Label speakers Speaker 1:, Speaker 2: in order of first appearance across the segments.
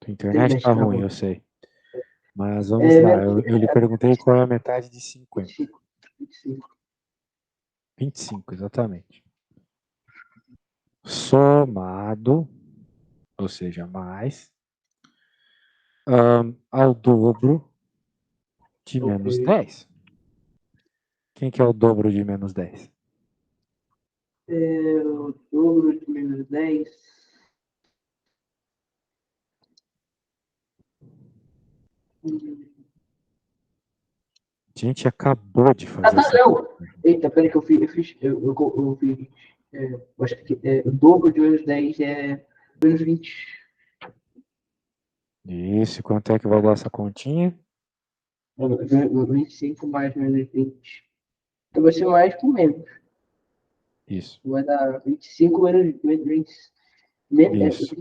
Speaker 1: Tua internet tá ruim, eu sei. Mas vamos lá,
Speaker 2: Menos
Speaker 1: eu lhe perguntei qual é a metade de 50.
Speaker 2: 25. 25.
Speaker 1: 25, exatamente. Somado, ou seja, mais, ao dobro de menos
Speaker 2: Ok.
Speaker 1: 10. Quem que é o dobro de menos 10?
Speaker 2: O dobro de menos 10.
Speaker 1: A gente acabou de
Speaker 2: Ah,
Speaker 1: fazer
Speaker 2: tá,
Speaker 1: essa
Speaker 2: não!
Speaker 1: conta.
Speaker 2: Eita, peraí que eu fiz. Acho que o dobro de menos 10 é menos 20.
Speaker 1: Isso, quanto é que vai dar essa continha?
Speaker 2: 25 mais menos 20. Então vai ser mais com menos.
Speaker 1: Isso,
Speaker 2: Vai dar 25 menos 20. Menos,
Speaker 1: isso.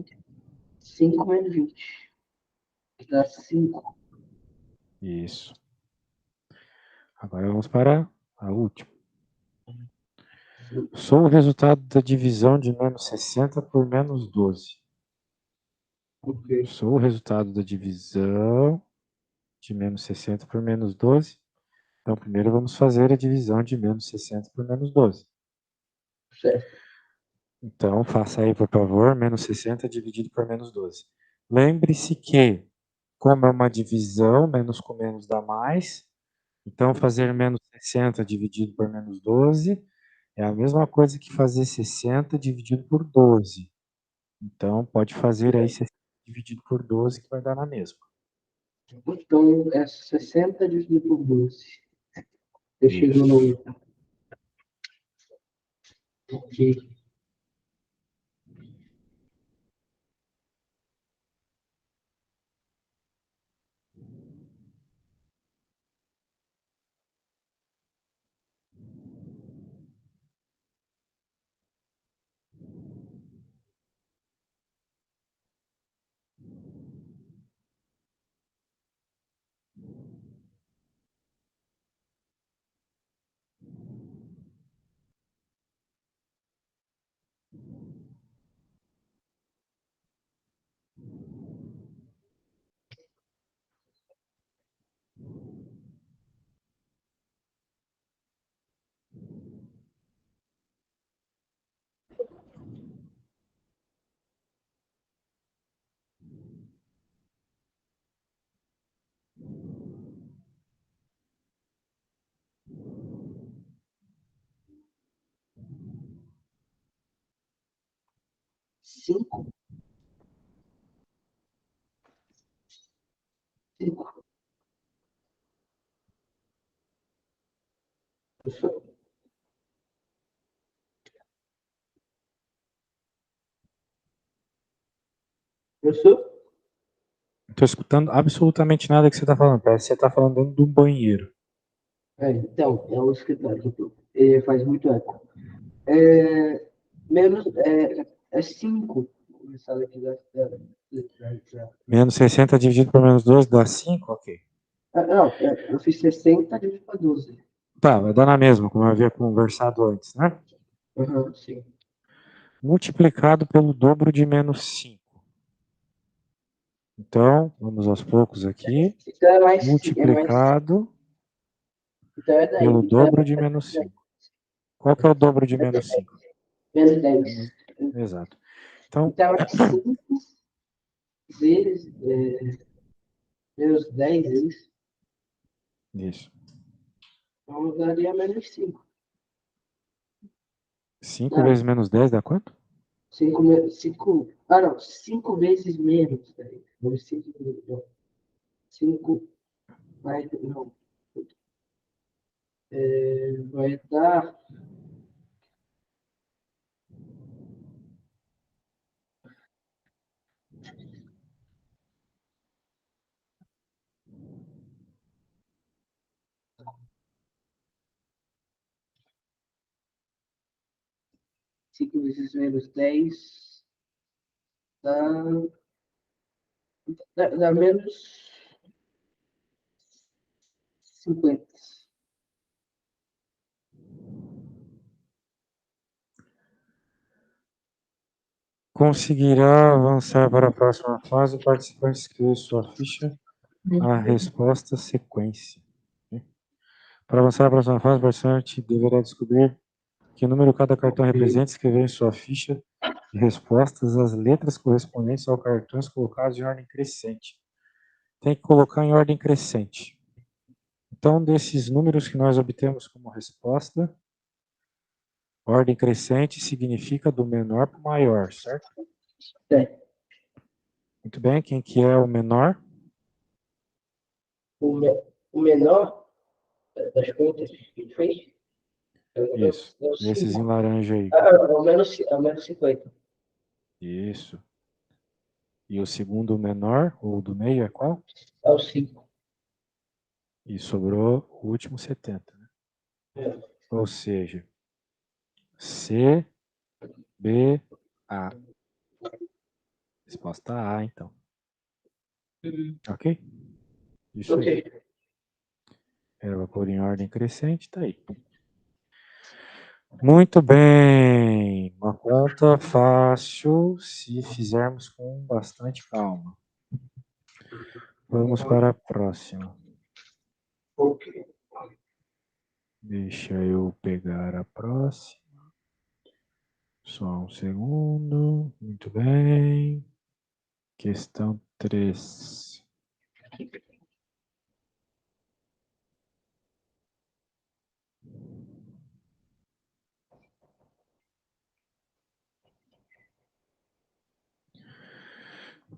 Speaker 2: 25 menos 20. Que dá 5.
Speaker 1: Isso. Agora vamos para a última. Sou o resultado da divisão de menos 60 por menos 12.
Speaker 2: Ok.
Speaker 1: Sou o resultado da divisão de menos 60 por menos 12. Então, primeiro vamos fazer a divisão de menos 60 por menos 12.
Speaker 2: Certo.
Speaker 1: Então, faça aí, por favor, menos 60 dividido por menos 12. Lembre-se que, como é uma divisão, menos com menos dá mais. Então, fazer menos 60 dividido por menos 12 é a mesma coisa que fazer 60 dividido por 12. Então, pode fazer aí 60 dividido por 12, que vai dar na mesma.
Speaker 2: Então é 60 dividido por 12. Eu chego
Speaker 1: Isso.
Speaker 2: no. Ok. 5. 5. Professor? Professor?
Speaker 1: Não estou escutando absolutamente nada que você está falando. Parece que você está falando dentro do banheiro.
Speaker 2: Então, é o escritório que eu tô. Faz muito eco. Menos. É 5. Vou começar aqui da.
Speaker 1: Menos 60 dividido por menos 12 dá 5, ok.
Speaker 2: Não, eu fiz 60 dividido por 12.
Speaker 1: Tá, vai dar na mesma, como eu havia conversado antes, né?
Speaker 2: Uhum, sim.
Speaker 1: Multiplicado pelo dobro de menos 5. Então, vamos aos poucos aqui.
Speaker 2: Então é mais.
Speaker 1: Multiplicado
Speaker 2: Então é 10.
Speaker 1: pelo
Speaker 2: Então
Speaker 1: dobro de menos 5. Qual que é o dobro de menos 5?
Speaker 2: menos 10.
Speaker 1: Exato. Então,
Speaker 2: Então é 5 vezes menos 10 é isso?
Speaker 1: isso.
Speaker 2: Então daria menos 5.
Speaker 1: 5
Speaker 2: Não,
Speaker 1: vezes menos 10 dá quanto?
Speaker 2: 5. Ah, não. 5 vezes menos. Daí. 5 vai. Não. Vai dar. 5 vezes menos 10 dá. Dá menos 50.
Speaker 1: conseguirá avançar para a próxima fase. O participante escreve sua ficha, a resposta sequência. Para avançar para a próxima fase, o participante deverá descobrir que número cada cartão representa, escrever em sua ficha de respostas as letras correspondentes aos cartões colocados em ordem crescente. Tem que colocar em ordem crescente. Então, desses números que nós obtemos como resposta, ordem crescente significa do menor para o maior, certo?
Speaker 2: É.
Speaker 1: Muito bem, quem que é o menor?
Speaker 2: O menor das contas que a gente fez
Speaker 1: Isso,
Speaker 2: é o
Speaker 1: esses em
Speaker 2: 5.
Speaker 1: laranja aí.
Speaker 2: É o menos 50.
Speaker 1: Isso. E o segundo menor, ou do meio, é qual?
Speaker 2: É o 5.
Speaker 1: E sobrou o último 70. Né?
Speaker 2: É.
Speaker 1: Ou seja, C, B, A. Resposta A, então. Ok? Isso
Speaker 2: Ok.
Speaker 1: aí. Eu vou pôr em ordem crescente, tá aí. Muito bem. Uma conta fácil se fizermos com bastante calma. Vamos para a próxima.
Speaker 2: Ok.
Speaker 1: Deixa eu pegar a próxima. Só um segundo. Muito bem. Questão 3.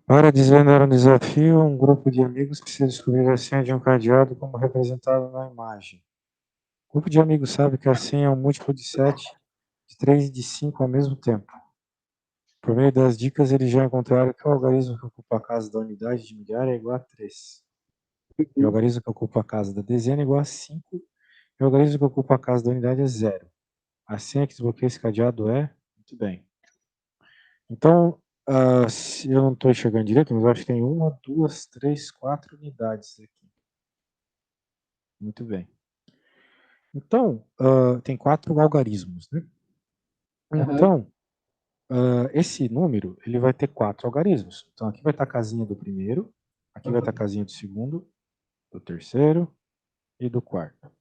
Speaker 1: Para desvendar um desafio, um grupo de amigos precisa descobrir a senha de um cadeado como representado na imagem. O grupo de amigos sabe que a senha é um múltiplo de 7, de 3 e de 5 ao mesmo tempo. Por meio das dicas, eles já encontraram que o algarismo que ocupa a casa da unidade de milhar é igual a 3. E o algarismo que ocupa a casa da dezena é igual a 5. E o algarismo que ocupa a casa da unidade é 0. A senha que desbloqueia esse cadeado é... Muito bem. Então, se eu não estou enxergando direito, mas eu acho que tem 1, 2, 3, 4 unidades aqui. Muito bem. Então, tem 4 algarismos, né? Então, esse número, ele vai ter 4 algarismos. Então, aqui vai estar a casinha do primeiro, aqui vai estar a casinha do segundo, do terceiro e do quarto.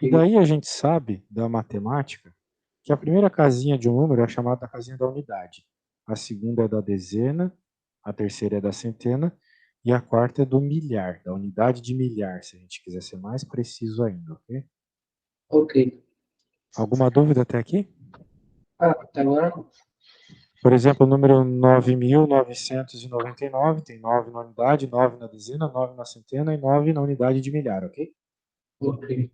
Speaker 1: E daí a gente sabe, da matemática, que a primeira casinha de um número é chamada da casinha da unidade. A segunda é da dezena, a terceira é da centena e a quarta é do milhar, da unidade de milhar, se a gente quiser ser mais preciso ainda, ok?
Speaker 2: Ok.
Speaker 1: Alguma dúvida até aqui?
Speaker 2: Até agora não.
Speaker 1: Por exemplo, o número 9.999 tem 9 na unidade, 9 na dezena, 9 na centena e 9 na unidade de milhar, ok?
Speaker 2: Ok.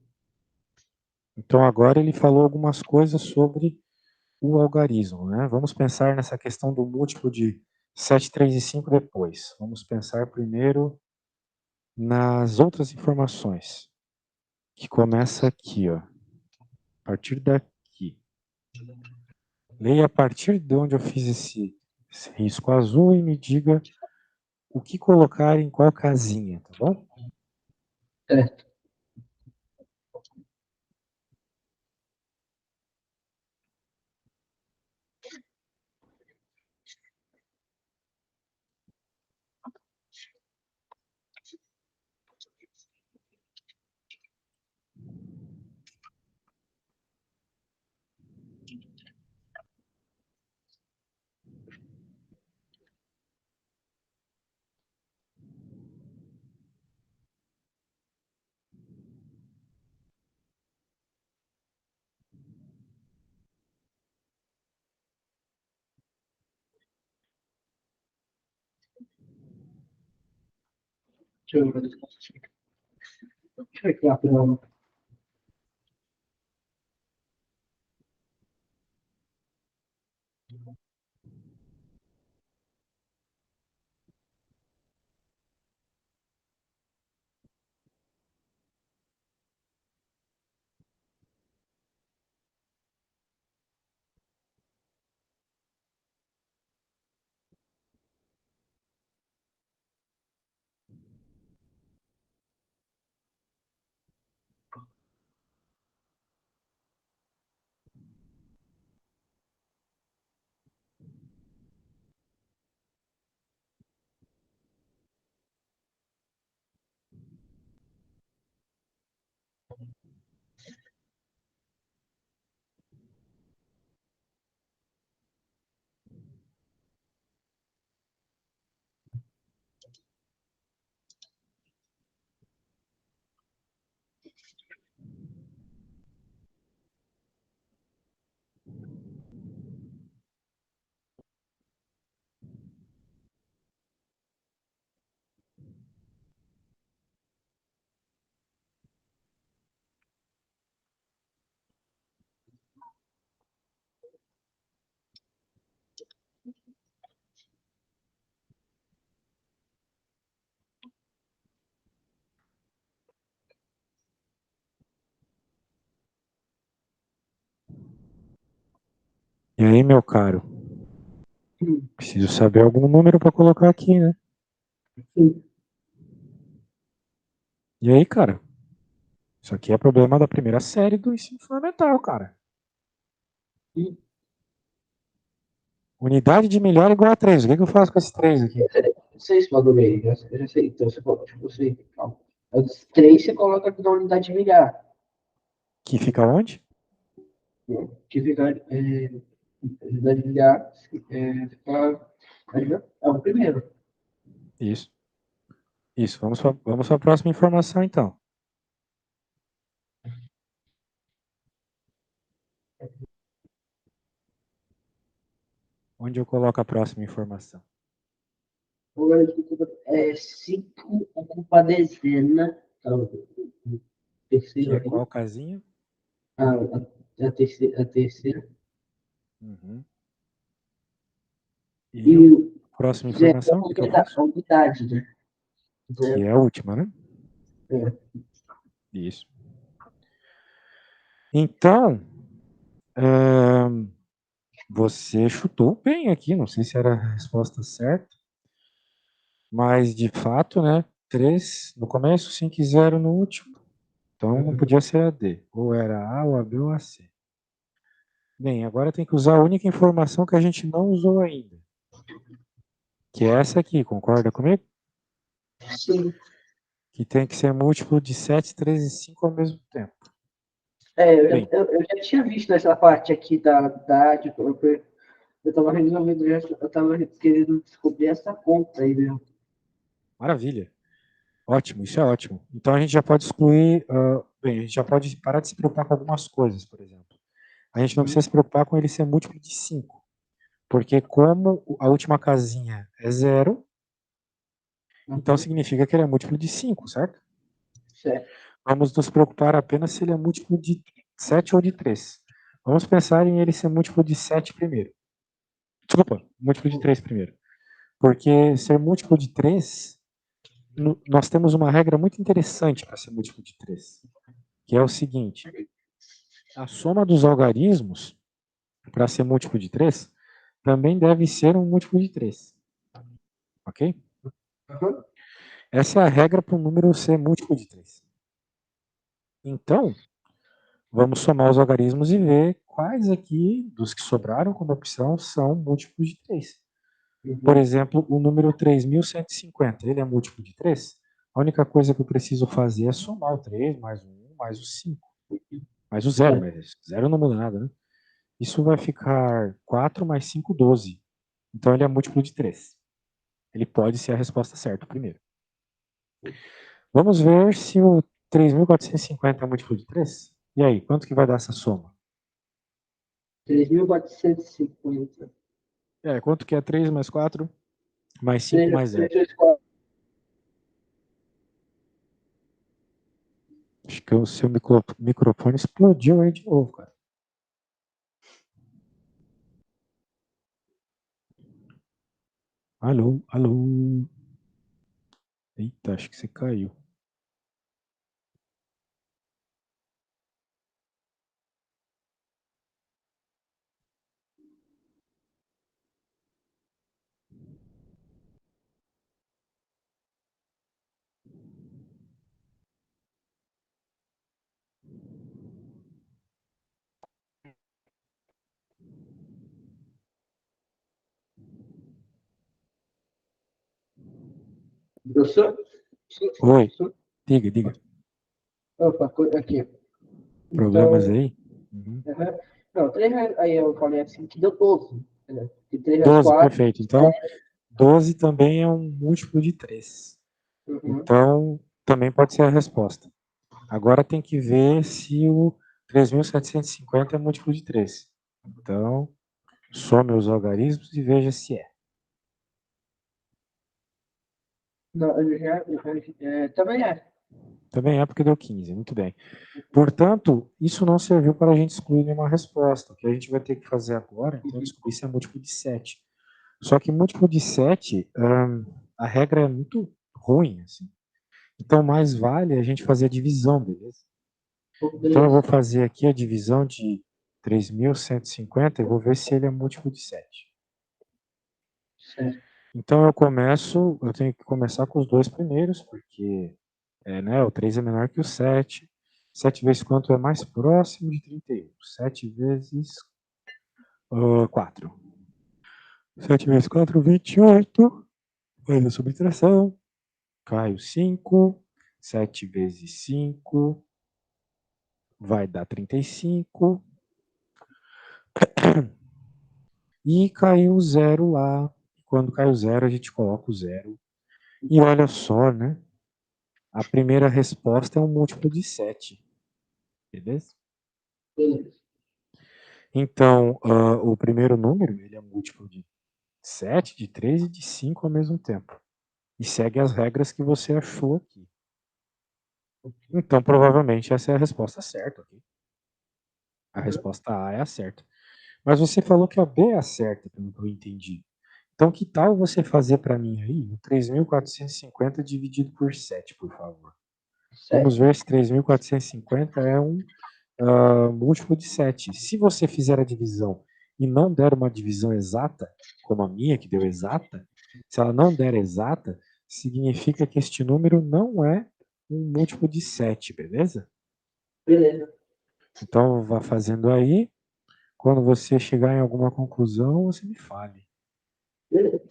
Speaker 1: Então agora ele falou algumas coisas sobre o algarismo, né? Vamos pensar nessa questão do múltiplo de 7, 3 e 5 depois. Vamos pensar primeiro nas outras informações, que começa aqui, ó. A partir daqui. Leia a partir de onde eu fiz esse risco azul e me diga o que colocar em qual casinha, tá bom?
Speaker 2: Certo. Deixa eu ver aqui rapidão.
Speaker 1: E aí, meu caro? Preciso saber algum número para colocar aqui, né?
Speaker 2: Sim.
Speaker 1: E aí, cara? Isso aqui é problema da primeira série do ensino fundamental, cara.
Speaker 2: Sim.
Speaker 1: Unidade de milhar igual a 3. O que eu faço com esses 3 aqui?
Speaker 2: Não sei se bagulho aí, eu já sei. Então, você coloca, tipo, você, calma. Os três você coloca aqui na unidade de milhar.
Speaker 1: Que fica onde?
Speaker 2: Né? Que fica, unidade de milhar, fica, é o primeiro.
Speaker 1: Isso. Isso. Vamos para a próxima informação, então. Onde eu coloco a próxima informação?
Speaker 2: Agora, 5 ocupa a dezena. Então, o
Speaker 1: Que
Speaker 2: terceiro
Speaker 1: é
Speaker 2: aí.
Speaker 1: qual casinha?
Speaker 2: A terceira. A terceira.
Speaker 1: Uhum.
Speaker 2: E
Speaker 1: E a
Speaker 2: o
Speaker 1: próxima
Speaker 2: zero é
Speaker 1: informação, o que eu faço?
Speaker 2: a unidade, né?
Speaker 1: Que
Speaker 2: Zero.
Speaker 1: é a última, né?
Speaker 2: É.
Speaker 1: Isso. Então, você chutou bem aqui, não sei se era a resposta certa, mas de fato, né? 3 no começo, 5 e 0 no último. Então não podia ser a D. Ou era A, ou a B, ou a C. Bem, agora tem que usar a única informação que a gente não usou ainda. Que é essa aqui, concorda comigo?
Speaker 2: Sim.
Speaker 1: Que tem que ser múltiplo de 7, 3 e 5 ao mesmo tempo. Bem,
Speaker 2: Eu já tinha visto essa parte aqui eu estava resolvendo, eu estava querendo descobrir essa conta aí, né?
Speaker 1: maravilha. Ótimo, isso é ótimo. Então a gente já pode excluir, bem, a gente já pode parar de se preocupar com algumas coisas, por exemplo. A gente não precisa se preocupar com ele ser múltiplo de 5, porque como a última casinha é 0, então significa que ele é múltiplo de 5, certo?
Speaker 2: Certo.
Speaker 1: Vamos nos preocupar apenas se ele é múltiplo de 7 ou de 3. Vamos pensar em ele ser múltiplo de 7 primeiro. Desculpa, múltiplo de 3 primeiro. Porque ser múltiplo de 3, nós temos uma regra muito interessante para ser múltiplo de 3, que é o seguinte: a soma dos algarismos, para ser múltiplo de 3, também deve ser um múltiplo de 3. Ok?
Speaker 2: Uhum.
Speaker 1: Essa é a regra para um número ser múltiplo de 3. Então, vamos somar os algarismos e ver quais aqui, dos que sobraram como opção, são múltiplos de 3. Por exemplo, o número 3.150, ele é múltiplo de 3? A única coisa que eu preciso fazer é somar o 3 mais o 1 mais o 5. Mais o 0, mas 0 não muda nada, né? Isso vai ficar 4 mais 5, 12. Então ele é múltiplo de 3. Ele pode ser a resposta certa primeiro. Vamos ver se o 3.450 é múltiplo de 3? E aí, quanto que vai dar essa soma?
Speaker 2: 3.450.
Speaker 1: Quanto que é 3 mais 4 mais 5
Speaker 2: 3,
Speaker 1: mais 0?
Speaker 2: 3, 4.
Speaker 1: Acho que o seu microfone explodiu aí de novo, cara. Alô, alô. Eita, acho que você caiu.
Speaker 2: Professor?
Speaker 1: Oi,
Speaker 2: Professor?
Speaker 1: diga, diga.
Speaker 2: Opa, aqui.
Speaker 1: Problemas
Speaker 2: Então,
Speaker 1: aí? Uhum.
Speaker 2: não, 3 vezes, aí eu falei assim, que deu 12. Né? Que 3 vezes
Speaker 1: 12,
Speaker 2: 4.
Speaker 1: perfeito. Então, 12 também é um múltiplo de 3.
Speaker 2: Uhum.
Speaker 1: Então, também pode ser a resposta. Agora tem que ver se o 3.750 é múltiplo de 3. Então, some os algarismos e veja se é.
Speaker 2: Não, também é.
Speaker 1: Também é porque deu 15, muito bem. Portanto, isso não serviu para a gente excluir nenhuma resposta. O que a gente vai ter que fazer agora, então, é descobrir se é múltiplo de 7. Só que múltiplo de 7, a regra é muito ruim. Assim. Então, mais vale a gente fazer a divisão, beleza? Então, eu vou
Speaker 2: Beleza.
Speaker 1: fazer aqui a divisão de 3.150, eu vou ver se ele é múltiplo de 7.
Speaker 2: Certo.
Speaker 1: Então eu tenho que começar com os dois primeiros, porque o 3 é menor que o 7. 7 vezes quanto é mais próximo de 31? 7 vezes 4. 7 vezes 4, 28. Faz a subtração. Cai o 5. 7 vezes 5 vai dar 35. E caiu o zero lá. Quando cai o zero, a gente coloca o zero. E olha só, né? A primeira resposta é um múltiplo de 7. Beleza?
Speaker 2: Beleza.
Speaker 1: Então, o primeiro número ele é múltiplo de 7, de 3 e de 5 ao mesmo tempo. E segue as regras que você achou aqui. Então, provavelmente, essa é a resposta certa. Okay? A resposta A é a certa. Mas você falou que a B é a certa, pelo que eu entendi. Então, que tal você fazer para mim aí o 3.450 dividido por 7, por favor? Vamos ver se 3.450 é um múltiplo de 7. Se você fizer a divisão e não der uma divisão exata, como a minha, que deu exata, se ela não der exata, significa que este número não é um múltiplo de 7, beleza?
Speaker 2: Beleza.
Speaker 1: Então, vá fazendo aí. Quando você chegar em alguma conclusão, você me fale.
Speaker 2: Beleza.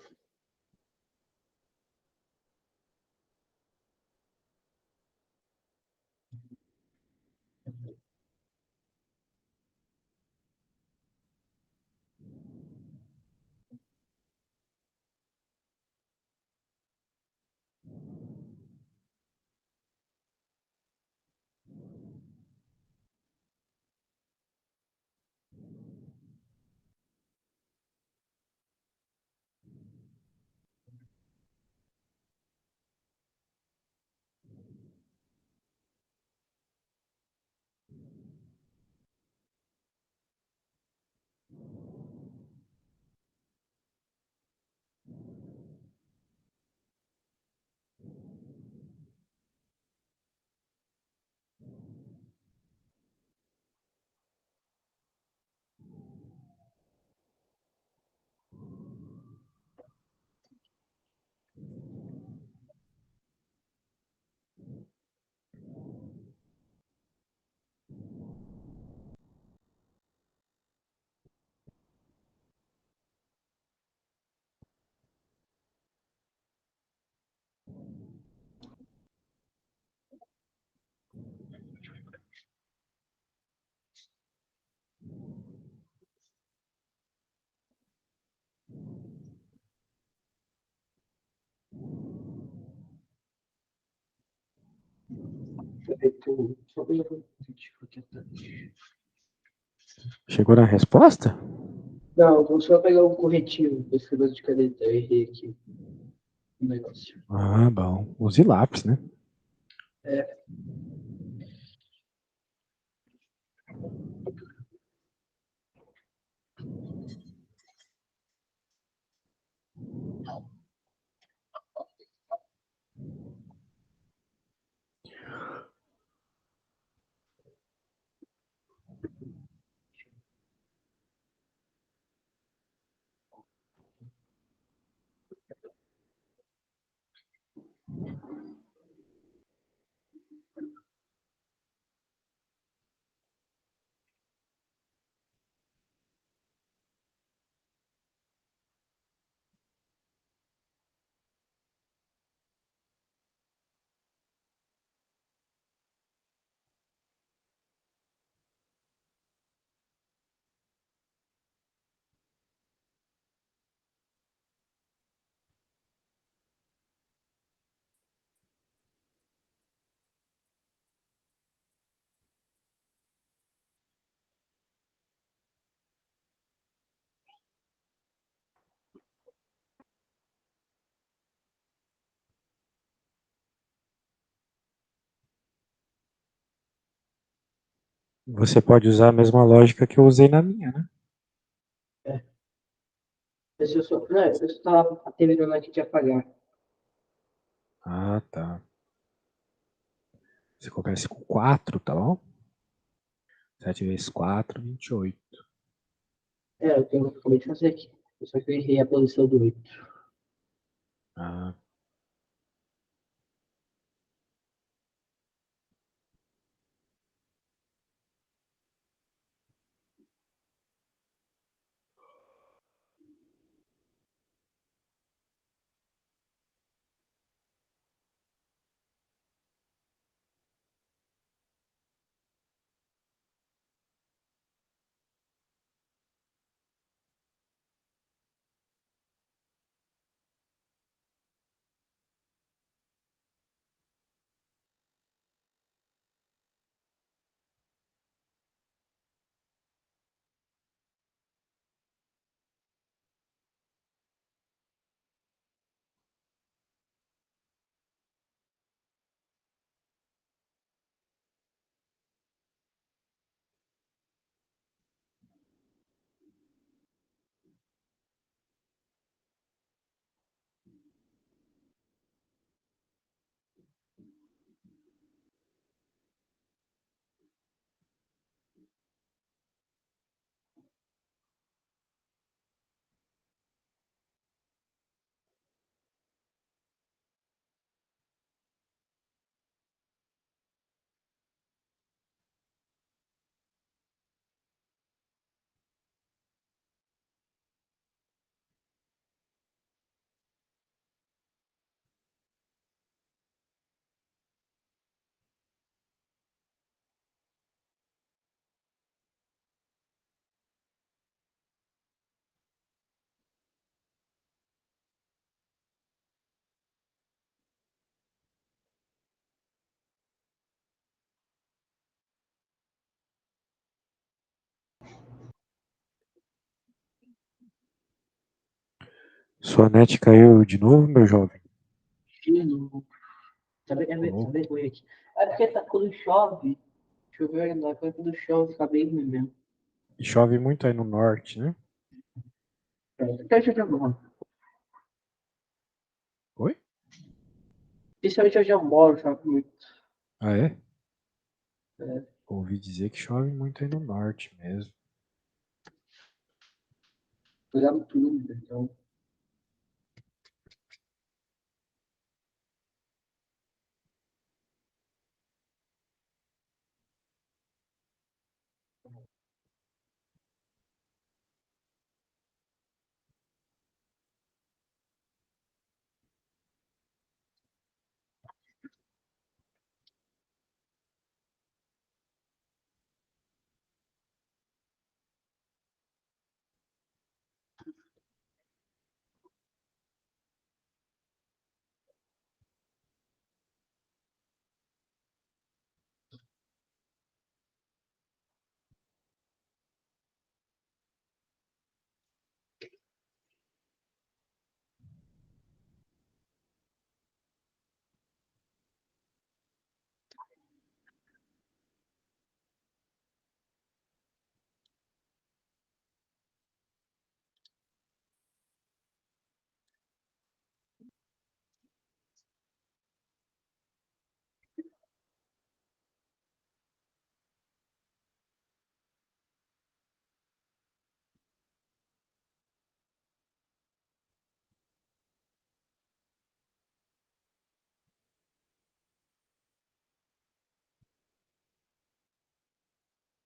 Speaker 2: Só pegar o
Speaker 1: Chegou na resposta?
Speaker 2: Não, vou só pegar o corretivo desse negócio de caneta. Eu errei aqui o negócio.
Speaker 1: Ah, bom. Use lápis, né?
Speaker 2: É,
Speaker 1: Você pode usar a mesma lógica que eu usei na minha, né?
Speaker 2: é. Deixa eu só. Não, eu só tava terminando aqui de apagar.
Speaker 1: Ah, tá. Você começa com 4, tá bom? 7 vezes 4, 28.
Speaker 2: É, o que eu acabei de fazer aqui. Só que eu errei a posição do 8.
Speaker 1: Ah, sua net caiu de novo, meu jovem?
Speaker 2: De novo. Tá
Speaker 1: Louco.
Speaker 2: bem ruim aqui. É porque tá, quando chove, choveu ainda, quando chove fica bem ruim mesmo.
Speaker 1: E chove muito aí no norte, né?
Speaker 2: Então, deixa eu ver.
Speaker 1: Oi?
Speaker 2: Principalmente onde eu moro, chove muito.
Speaker 1: Ah, é?
Speaker 2: É,
Speaker 1: Ouvi dizer que chove muito aí no norte mesmo.
Speaker 2: pegava tudo, então.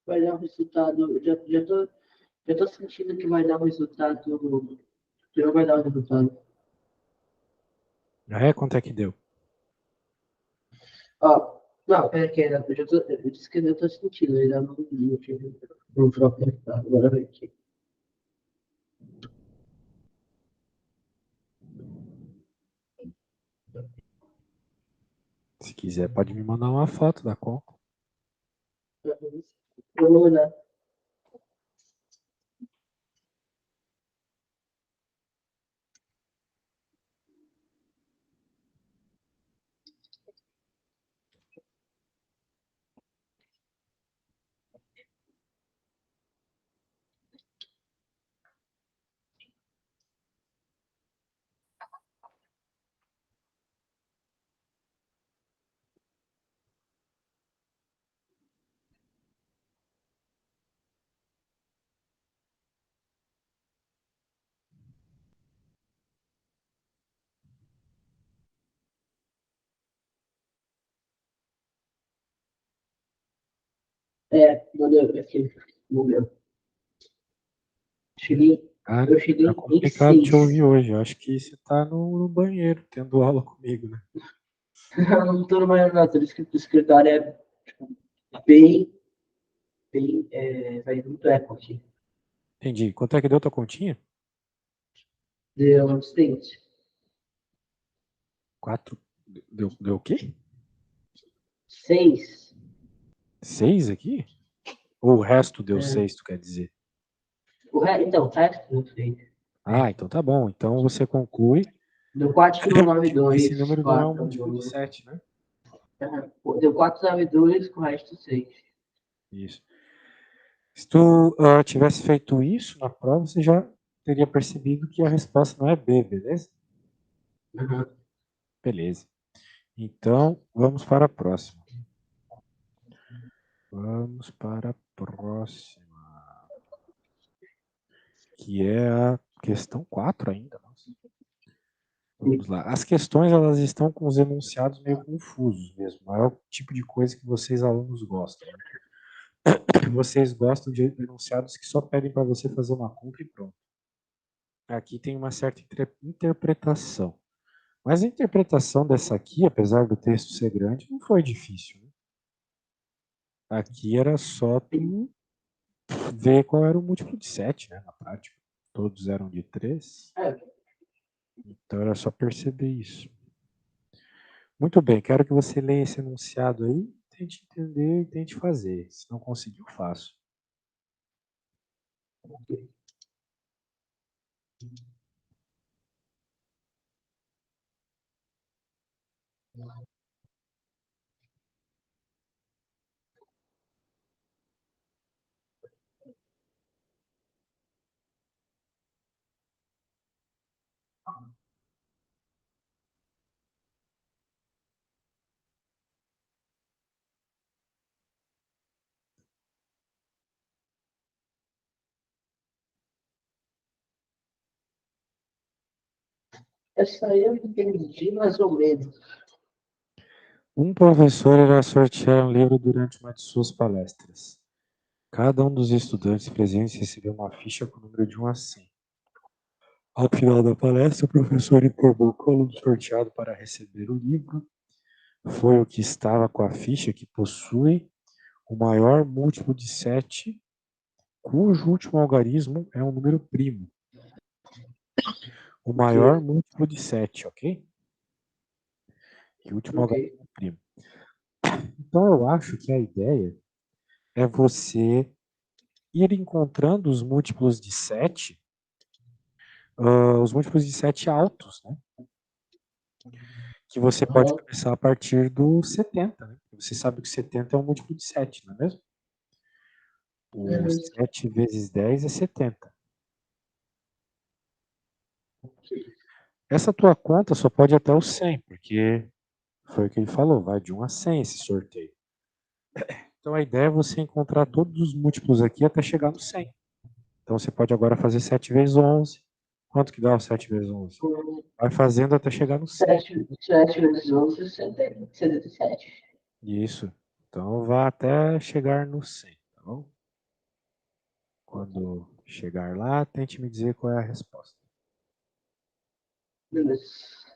Speaker 2: Vai dar um resultado. Já tô sentindo que vai dar um resultado. Que não vai dar um resultado.
Speaker 1: Ah, é? Quanto é que deu?
Speaker 2: Ó, não, pera que eu disse que eu tô sentindo, ainda não tive um próprio resultado. Agora vem aqui.
Speaker 1: Se quiser, pode me mandar uma foto da conta.
Speaker 2: Eu vou olhar. Aqui, no meu. Cheguei,
Speaker 1: Cara,
Speaker 2: eu
Speaker 1: tá
Speaker 2: cheguei em
Speaker 1: complicado te ouvir
Speaker 2: 6.
Speaker 1: hoje. Eu acho que você tá no banheiro tendo aula comigo, né?
Speaker 2: Não estou no banheiro, não. Tô no escritório é tipo, bem, vai muito eco aqui.
Speaker 1: Entendi. Quanto é que deu tua continha?
Speaker 2: Deu 6.
Speaker 1: Quatro. Deu o quê?
Speaker 2: 6.
Speaker 1: Seis aqui? Ou o resto deu
Speaker 2: É,
Speaker 1: seis, tu quer dizer?
Speaker 2: então, o resto não sei.
Speaker 1: Ah, então tá bom. Então você conclui
Speaker 2: Deu 4,92.
Speaker 1: esse número não é um múltiplo de
Speaker 2: 4,92.
Speaker 1: 7, né?
Speaker 2: Deu 4,92 com o resto 6.
Speaker 1: Isso. Se tu tivesse feito isso na prova, você já teria percebido que a resposta não é B, beleza?
Speaker 2: Uhum.
Speaker 1: Beleza. Então, vamos para a próxima. Vamos para a próxima, que é a questão 4 ainda. Nossa. Vamos lá. As questões, elas estão com os enunciados meio confusos mesmo. Não é o tipo de coisa que vocês alunos gostam, né? Vocês gostam de enunciados que só pedem para você fazer uma conta e pronto. Aqui tem uma certa interpretação. Mas a interpretação dessa aqui, apesar do texto ser grande, não foi difícil, né? Aqui era só tu ver qual era o múltiplo de 7, né, na prática. Todos eram de 3,
Speaker 2: É,
Speaker 1: então era só perceber isso. Muito bem, quero que você leia esse enunciado aí, tente entender e tente fazer. Se não conseguir, eu faço.
Speaker 2: essa aí eu entendi mais ou menos.
Speaker 1: Um professor irá sortear um livro durante uma de suas palestras. Cada um dos estudantes presentes recebeu uma ficha com o número de 1 a 100. Ao final da palestra, o professor informou que o aluno sorteado para receber o livro foi o que estava com a ficha que possui o maior múltiplo de 7, cujo último algarismo é um número primo. O
Speaker 2: Ok,
Speaker 1: maior múltiplo de 7, ok? E o último
Speaker 2: ok.
Speaker 1: algarismo é primo. Então, eu acho que a ideia é você ir encontrando os múltiplos de 7, os múltiplos de 7 altos, né? Que você pode
Speaker 2: Uhum.
Speaker 1: começar a partir do 70, né? Você sabe que 70 é um múltiplo de 7, não é mesmo? O
Speaker 2: Uhum.
Speaker 1: 7 vezes 10 é 70. Essa tua conta só pode ir até o 100, porque foi o que ele falou, vai de 1 a 100 esse sorteio. Então a ideia é você encontrar todos os múltiplos aqui até chegar no 100. Então você pode agora fazer 7 vezes 11. Quanto que dá o 7 vezes 11? Vai fazendo até chegar no 100.
Speaker 2: 7 vezes 11, 77.
Speaker 1: Isso. Então vá até chegar no 100, tá bom? Quando chegar lá, tente me dizer qual é a resposta.
Speaker 2: Beleza.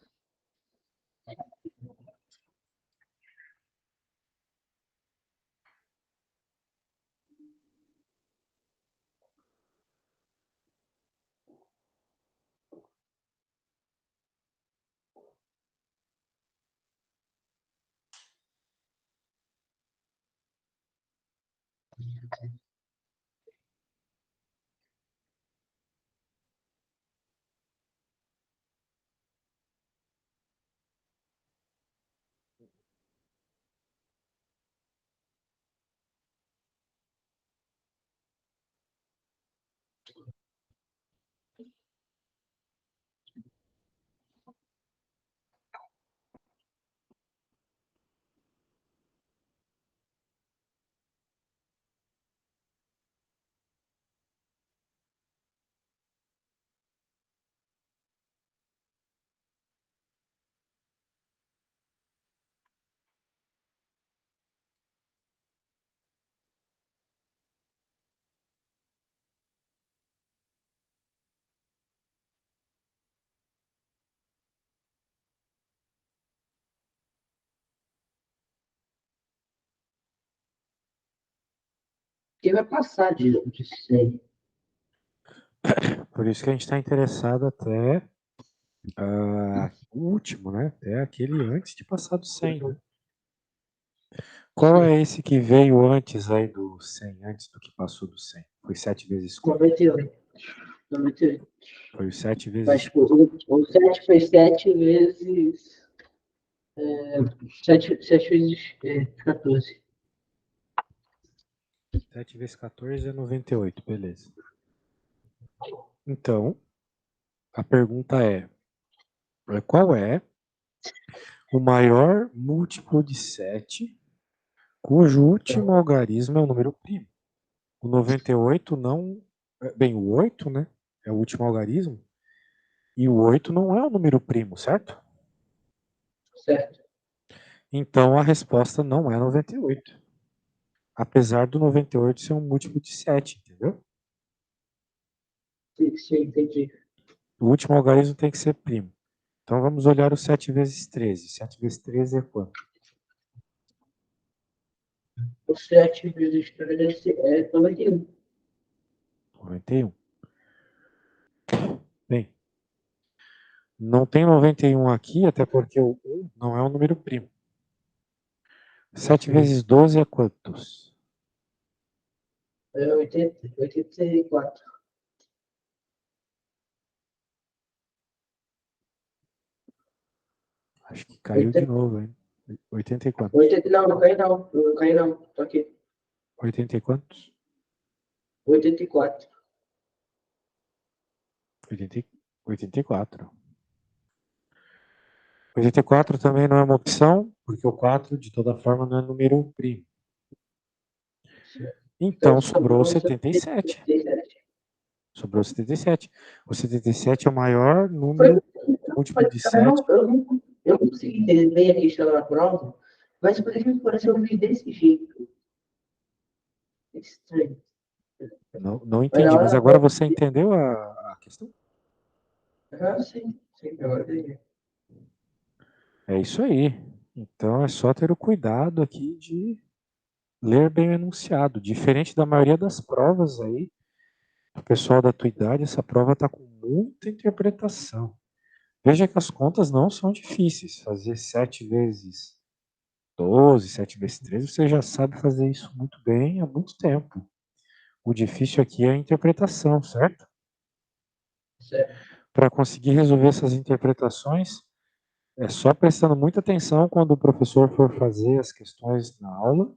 Speaker 2: Quem vai passar de 100?
Speaker 1: Por isso que a gente está interessado até o último, né? Até aquele antes de passar do 100, né? Qual é esse que veio antes aí do 100, antes do que passou do 100? Foi 7 vezes quanto?
Speaker 2: 98. 98.
Speaker 1: Foi o 7
Speaker 2: Mas,
Speaker 1: vezes
Speaker 2: tipo, o 7 foi 7 vezes. 7 vezes 14.
Speaker 1: 7 vezes 14 é 98, beleza. Então, a pergunta é: qual é o maior múltiplo de 7 cujo último algarismo é o número primo? O 98 não. Bem, o 8, né? É o último algarismo. E o 8 não é o número primo, certo?
Speaker 2: Certo?
Speaker 1: Então a resposta não é 98. Apesar do 98 ser um múltiplo de 7, entendeu?
Speaker 2: Sim, sim, entendi.
Speaker 1: O último algarismo tem que ser primo. Então vamos olhar o 7 vezes 13. 7 vezes 13 é quanto?
Speaker 2: O 7 vezes 13 é 91.
Speaker 1: 91. Bem, não tem 91 aqui, até porque o 1 não é um número primo. 7 vezes 12 é quantos?
Speaker 2: É 84.
Speaker 1: Acho que caiu de novo, hein? 80 e quantos?
Speaker 2: 80, não, não cai não. Não cai não. Tô aqui.
Speaker 1: 80 e quantos?
Speaker 2: 84.
Speaker 1: 80, 84. 84 também não é uma opção, porque o 4, de toda forma, não é número primo.
Speaker 2: Então,
Speaker 1: Então, sobrou o
Speaker 2: sobrou
Speaker 1: 77.
Speaker 2: 77.
Speaker 1: Sobrou o 77. O 77 é o maior
Speaker 2: Foi,
Speaker 1: número múltiplo de
Speaker 2: eu
Speaker 1: 7.
Speaker 2: não, eu não, eu não consegui entender bem a questão na prova, mas por exemplo, parece que eu vi desse jeito. É estranho.
Speaker 1: Não, não
Speaker 2: Mas na
Speaker 1: entendi, mas
Speaker 2: hora
Speaker 1: agora
Speaker 2: eu.
Speaker 1: você entendeu a questão?
Speaker 2: Ah, sim, sim, agora eu entendi.
Speaker 1: É isso aí. Então é só ter o cuidado aqui de ler bem o enunciado. Diferente da maioria das provas aí, o pessoal da tua idade, essa prova está com muita interpretação. Veja que as contas não são difíceis. Fazer 7 vezes 12, 7 vezes 13, você já sabe fazer isso muito bem há muito tempo. O difícil aqui é a interpretação, certo?
Speaker 2: Certo.
Speaker 1: Para conseguir resolver essas interpretações, é só prestando muita atenção quando o professor for fazer as questões na aula,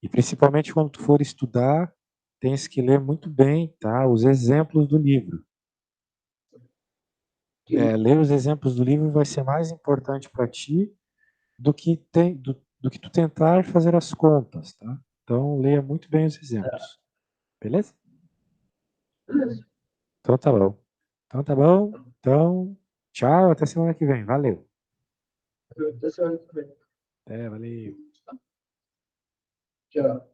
Speaker 1: e principalmente quando tu for estudar, tens que ler muito bem, tá? Os exemplos do livro. Ler os exemplos do livro vai ser mais importante para ti do que tu tentar fazer as contas, tá? Então, leia muito bem os exemplos. Beleza?
Speaker 2: Beleza.
Speaker 1: Então tá bom. Então tá bom. Então, tchau, até semana que vem. Valeu.
Speaker 2: Até semana que vem.
Speaker 1: Valeu.
Speaker 2: Tchau.